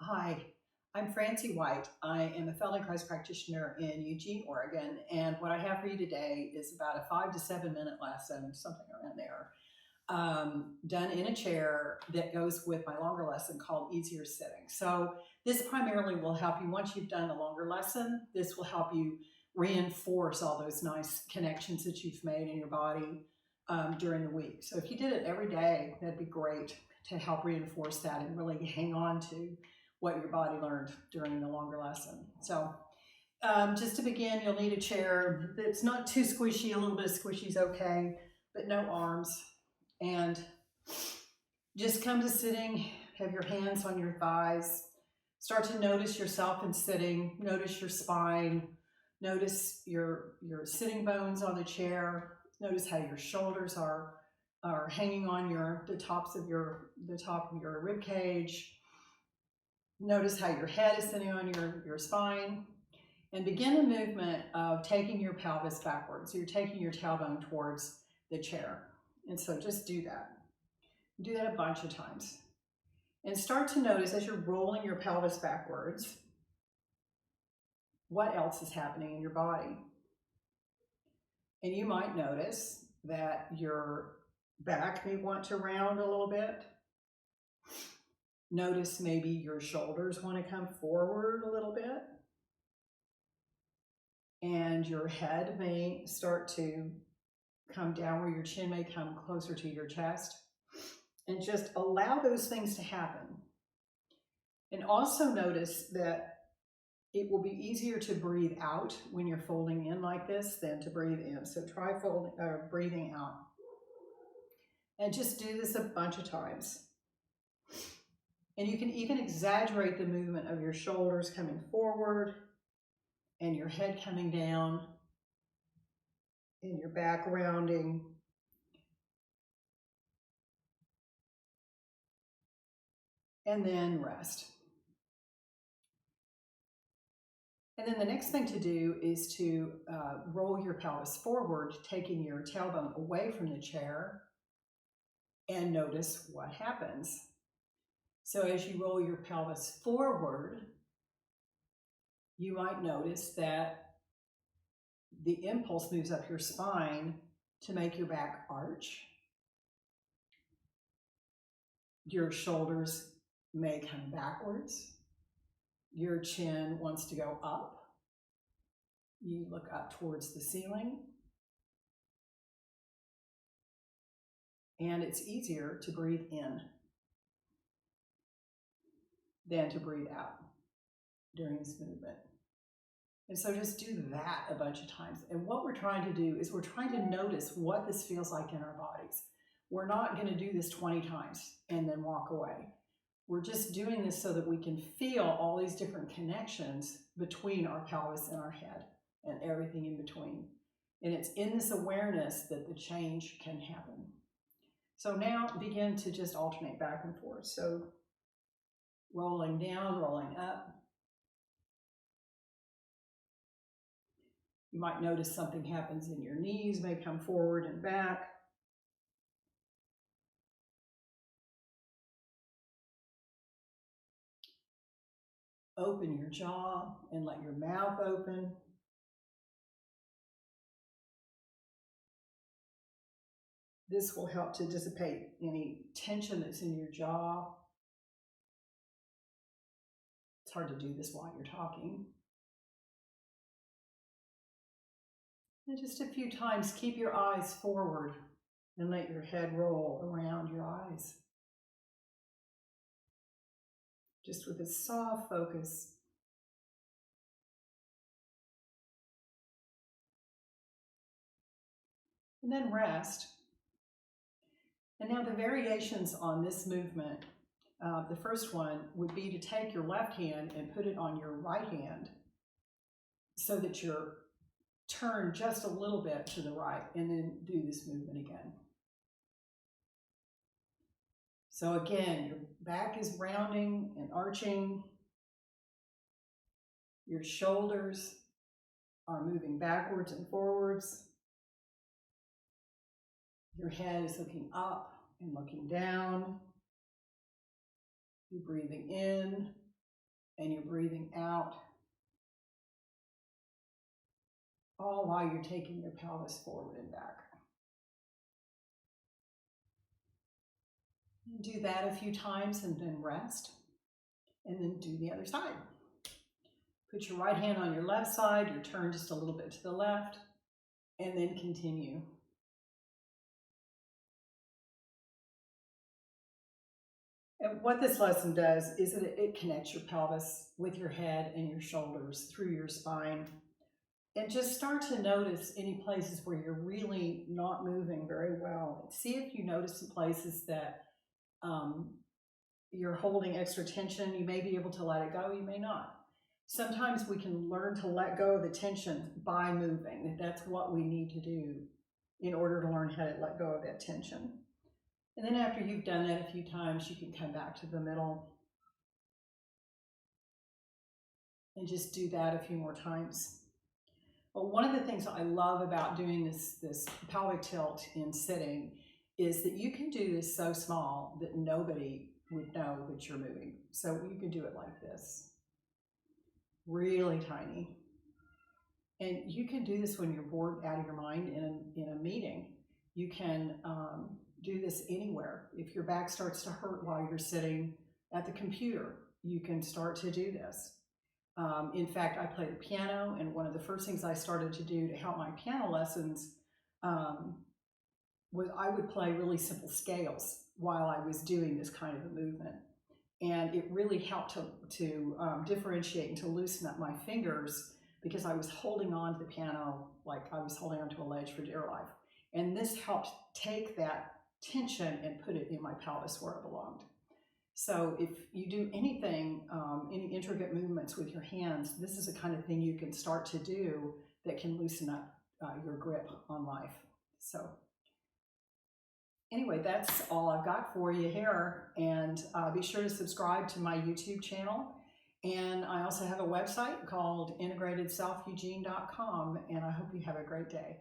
Hi, I'm Francie White. I am a Feldenkrais practitioner in Eugene, Oregon, and what I have for you today is about a 5 to 7 minute lesson, something around there, done in a chair that goes with my longer lesson called Easier Sitting. So this primarily will help you, once you've done a longer lesson, this will help you reinforce all those nice connections that you've made in your body during the week. So if you did it every day, that'd be great to help reinforce that and really hang on to what your body learned during the longer lesson. So just to begin, you'll need a chair that's not too squishy. A little bit of squishy is okay, but no arms. And just come to sitting, have your hands on your thighs. Start to notice yourself in sitting, notice your spine, notice your sitting bones on the chair, notice how your shoulders are hanging on the top of your rib cage. Notice how your head is sitting on your spine, and begin the movement of taking your pelvis backwards. So you're taking your tailbone towards the chair. And so just do that. Do that a bunch of times. And start to notice as you're rolling your pelvis backwards, what else is happening in your body. And you might notice that your back may want to round a little bit. Notice maybe your shoulders want to come forward a little bit. And your head may start to come down where your chin may come closer to your chest. And just allow those things to happen. And also notice that it will be easier to breathe out when you're folding in like this than to breathe in. So try breathing out. And just do this a bunch of times. And you can even exaggerate the movement of your shoulders coming forward and your head coming down and your back rounding. And then rest. And then the next thing to do is to roll your pelvis forward, taking your tailbone away from the chair, and notice what happens. So as you roll your pelvis forward, you might notice that the impulse moves up your spine to make your back arch. Your shoulders may come backwards. Your chin wants to go up. You look up towards the ceiling. And it's easier to breathe in than to breathe out during this movement. And so just do that a bunch of times. And what we're trying to do is we're trying to notice what this feels like in our bodies. We're not going to do this 20 times and then walk away. We're just doing this so that we can feel all these different connections between our pelvis and our head and everything in between. And it's in this awareness that the change can happen. So now begin to just alternate back and forth. So rolling down, rolling up. You might notice something happens in your knees, may come forward and back. Open your jaw and let your mouth open. This will help to dissipate any tension that's in your jaw. It's hard to do this while you're talking. And just a few times, keep your eyes forward and let your head roll around your eyes. Just with a soft focus. And then rest. And now the variations on this movement, the first one would be to take your left hand and put it on your right hand so that you're turned just a little bit to the right, and then do this movement again. So again, your back is rounding and arching. Your shoulders are moving backwards and forwards. Your head is looking up and looking down. You're breathing in and you're breathing out, all while you're taking your pelvis forward and back. Do that a few times and then rest, and then do the other side. Put your right hand on your left side, you turn just a little bit to the left, and then continue. And what this lesson does is that it connects your pelvis with your head and your shoulders through your spine. And just start to notice any places where you're really not moving very well. See if you notice some places that you're holding extra tension. You may be able to let it go, you may not. Sometimes we can learn to let go of the tension by moving. That's what we need to do in order to learn how to let go of that tension. And then after you've done that a few times, you can come back to the middle and just do that a few more times. But one of the things I love about doing this pelvic tilt in sitting is that you can do this so small that nobody would know that you're moving. So you can do it like this, really tiny. And you can do this when you're bored out of your mind in a meeting. You can do this anywhere. If your back starts to hurt while you're sitting at the computer, you can start to do this. In fact, I play the piano, and one of the first things I started to do to help my piano lessons was I would play really simple scales while I was doing this kind of a movement. And it really helped to differentiate and to loosen up my fingers, because I was holding on to the piano like I was holding onto a ledge for dear life. And this helped take that tension and put it in my pelvis where it belonged. So if you do anything, any intricate movements with your hands, this is the kind of thing you can start to do that can loosen up your grip on life. So anyway, that's all I've got for you here. And be sure to subscribe to my YouTube channel. And I also have a website called integratedselfeugene.com, and I hope you have a great day.